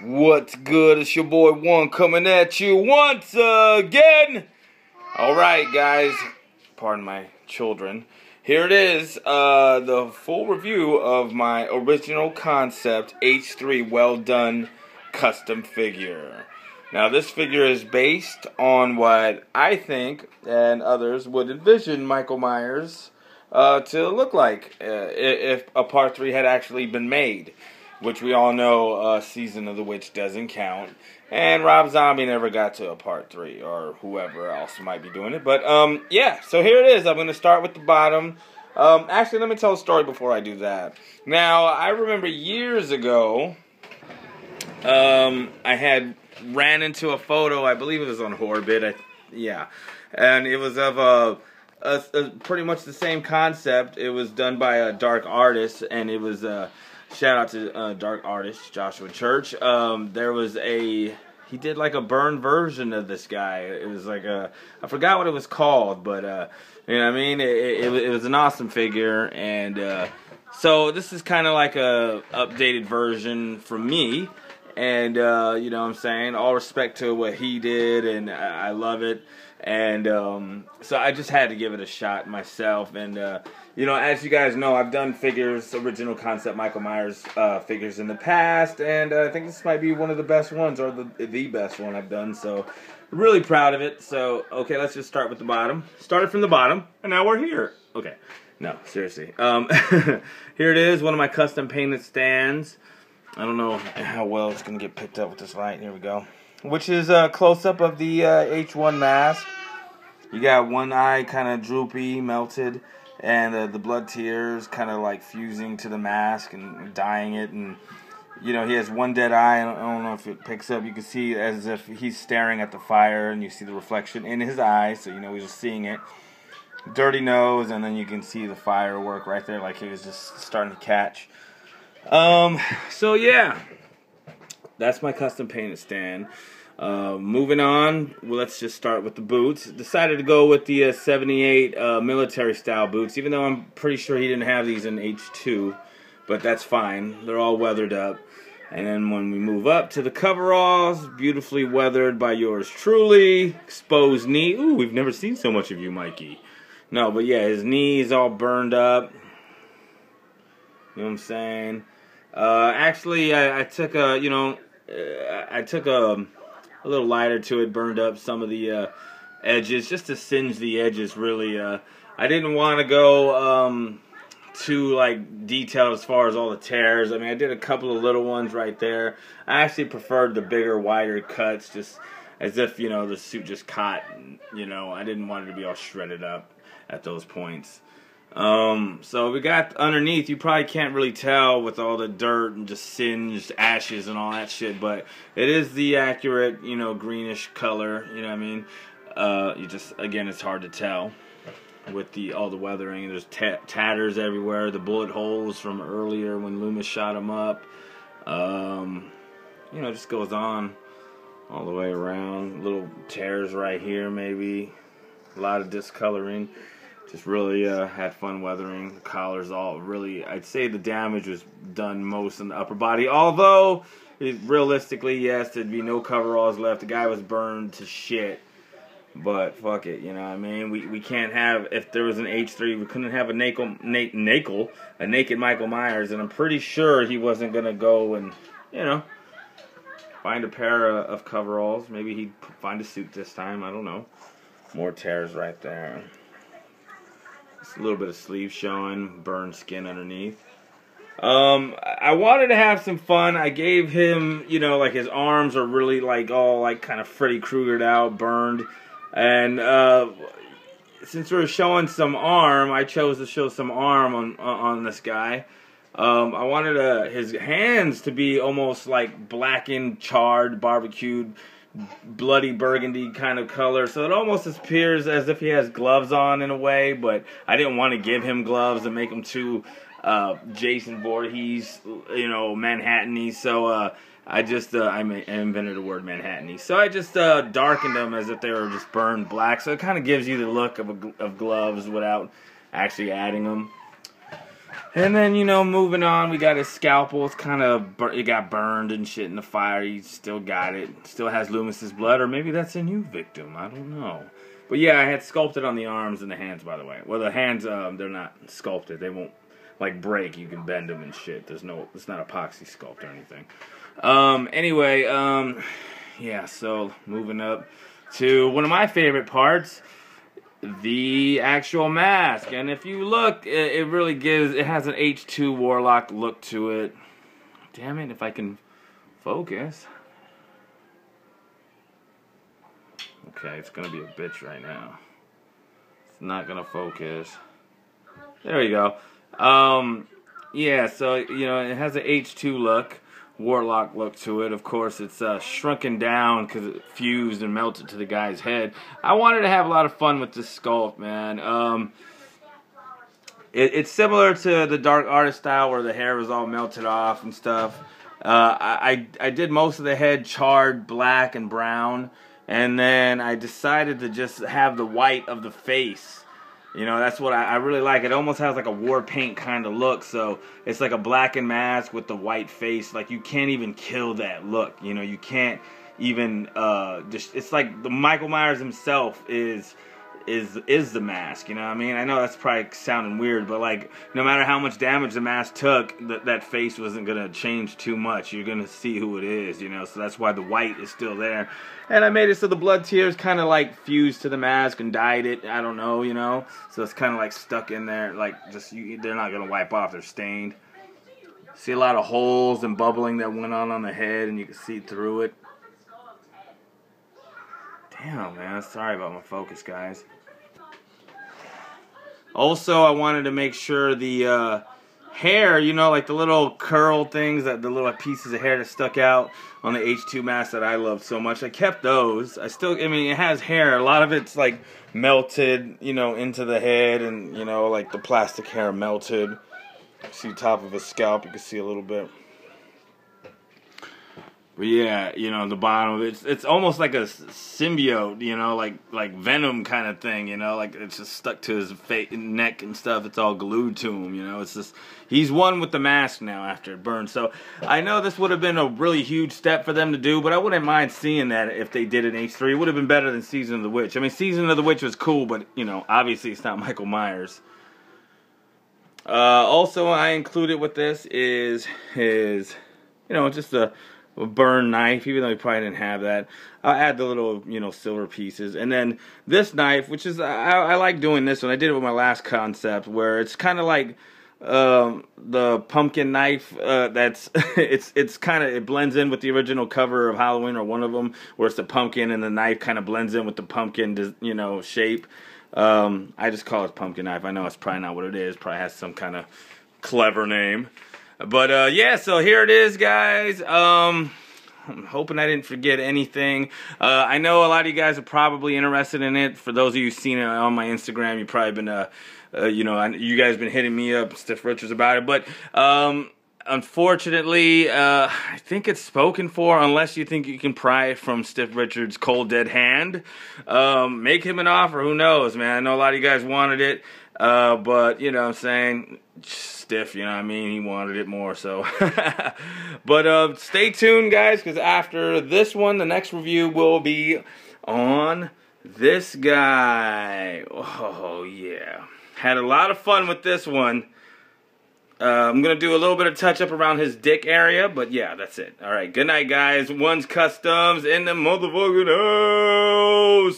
What's good? It's your boy One coming at you once again. Alright guys, pardon my children. Here it is, the full review of my original concept H3 well done custom figure. Now this figure is based on what I think and others would envision Michael Myers to look like if a part 3 had actually been made. Which we all know Season of the Witch doesn't count. And Rob Zombie never got to a part 3. Or whoever else might be doing it. But, yeah. So here it is. I'm going to start with the bottom. Actually, let me tell a story before I do that. Now, I remember years ago, I had ran into a photo. I believe it was on Horbit. Yeah. And it was of pretty much the same concept. It was done by a dark artist. And it was... shout out to dark artist Joshua Church. There was he did like a burned version of this guy. It was like I forgot what it was called, but you know what I mean. It was an awesome figure, and so this is kind of like a updated version from me, and you know what I'm saying. All respect to what he did, and I love it. And so I just had to give it a shot myself, and you know, as you guys know, I've done figures, original concept Michael Myers figures in the past, and I think this might be one of the best ones, or the best one I've done, so really proud of it. So, okay, let's just start with the bottom. Started from the bottom, and now we're here. Okay, no, seriously. Here it is, one of my custom painted stands. I don't know how well it's going to get picked up with this light. Here we go. Which is a close-up of the H1 mask. You got one eye kind of droopy, melted, and the blood tears kind of like fusing to the mask and dyeing it. And, you know, he has one dead eye. I don't know if it picks up. You can see as if he's staring at the fire, and you see the reflection in his eye, so you know he's just seeing it. Dirty nose, and then you can see the firework right there like he was just starting to catch. So, yeah. That's my custom painted stand. Moving on, well, let's just start with the boots. Decided to go with the 78 military style boots, even though I'm pretty sure he didn't have these in H2, but that's fine. They're all weathered up. And then when we move up to the coveralls, beautifully weathered by yours truly. Exposed knee. Ooh, we've never seen so much of you, Mikey. No, but yeah, his knee is all burned up. You know what I'm saying? Actually, I took a, you know, I took a little lighter to it, burned up some of the edges, just to singe the edges, really. I didn't want to go too, like, detailed as far as all the tears. I mean, I did a couple of little ones right there. I actually preferred the bigger, wider cuts, just as if, you know, the suit just caught, you know. I didn't want it to be all shredded up at those points. So we got underneath, you probably can't really tell with all the dirt and just singed ashes and all that shit, but it is the accurate, you know, greenish color, you know what I mean? You just, again, it's hard to tell with all the weathering. There's tatters everywhere, the bullet holes from earlier when Loomis shot him up. You know, it just goes on all the way around. Little tears right here, maybe. A lot of discoloring. Just really had fun weathering. The collar's all really, I'd say the damage was done most in the upper body. Although, realistically, yes, there'd be no coveralls left. The guy was burned to shit. But, fuck it, you know what I mean? We can't have, if there was an H3, we couldn't have a naked Michael Myers. And I'm pretty sure he wasn't going to go and, you know, find a pair of coveralls. Maybe he'd find a suit this time. I don't know. More tears right there. A little bit of sleeve showing, burned skin underneath. I wanted to have some fun. I gave him, you know, like his arms are really like all like kind of Freddy Kruegered out, burned. And since we were showing some arm, I chose to show some arm on this guy. I wanted his hands to be almost like blackened, charred, barbecued, bloody burgundy kind of color, so it almost appears as if he has gloves on in a way, but I didn't want to give him gloves and make him too Jason Voorhees, you know, Manhattan-y, so I just I invented the word Manhattan-y, so I just darkened them as if they were just burned black, so it kind of gives you the look of gloves without actually adding them. And then, you know, moving on, we got his scalpel. It's kind of, it got burned and shit in the fire. He still got it. Still has Loomis's blood, or maybe that's a new victim. I don't know. But yeah, I had sculpted on the arms and the hands, by the way. Well, the hands, they're not sculpted. They won't, like, break. You can bend them and shit. It's not epoxy sculpt or anything. Anyway, yeah, so moving up to one of my favorite parts, the actual mask. And if you look, it really gives, it has an H2 Warlock look to it. Damn it, if I can focus. Okay, it's gonna be a bitch right now. It's not gonna focus. There we go. Yeah, so, you know, it has an H2 look, Warlock look to it. Of course, it's shrunken down because it fused and melted to the guy's head. I wanted to have a lot of fun with this sculpt, man. It's similar to the Dark Artist style where the hair was all melted off and stuff. I did most of the head charred black and brown, and then I decided to just have the white of the face. You know, that's what I really like. It almost has like a war paint kind of look. So it's like a blackened mask with the white face. Like, you can't even kill that look. You know, you can't even it's like the Michael Myers himself is the mask. You know what I mean? I know that's probably sounding weird, but like, no matter how much damage the mask took, that face wasn't gonna change too much. You're gonna see who it is, you know. So that's why the white is still there. And I made it so the blood tears kind of like fused to the mask and dyed it. I don't know, you know. So it's kind of like stuck in there, like just they're not gonna wipe off. They're stained. See a lot of holes and bubbling that went on the head, and you can see through it. Damn, man. Sorry about my focus, guys. Also, I wanted to make sure the hair, you know, like the little curl things, the little pieces of hair that stuck out on the H2 mask that I loved so much, I kept those. I mean, it has hair. A lot of it's like melted, you know, into the head, and, you know, like the plastic hair melted. See the top of his scalp, you can see a little bit. But yeah, you know, the bottom, it's almost like a symbiote, you know, like Venom kind of thing, you know, like it's just stuck to his face, neck and stuff. It's all glued to him, you know. It's just, he's one with the mask now after it burned. So I know this would have been a really huge step for them to do, but I wouldn't mind seeing that if they did an H3. It would have been better than Season of the Witch. I mean, Season of the Witch was cool, but, you know, obviously it's not Michael Myers. Also, I included with this is his, you know, just a burn knife, even though he probably didn't have that. I'll add the little, you know, silver pieces. And then this knife, which is, I like doing this one. I did it with my last concept, where it's kind of like the pumpkin knife that's, it's kind of, it blends in with the original cover of Halloween, or one of them, where it's the pumpkin and the knife kind of blends in with the pumpkin, you know, shape. I just call it pumpkin knife. I know it's probably not what it is. Probably has some kind of clever name. But, yeah, so here it is, guys. I'm hoping I didn't forget anything. I know a lot of you guys are probably interested in it. For those of you who've seen it on my Instagram, you've probably been, you know, you guys been hitting me up, Stiff Richards, about it. But, unfortunately, I think it's spoken for, unless you think you can pry it from Stiff Richards' cold dead hand. Make him an offer, who knows, man. I know a lot of you guys wanted it, but, you know what I'm saying, Stiff, you know what I mean, he wanted it more, so. But, stay tuned, guys, because after this one, the next review will be on this guy. Oh, yeah. Had a lot of fun with this one. I'm going to do a little bit of touch-up around his dick area, but yeah, that's it. All right, good night, guys. One's Customs in the motherfucking house.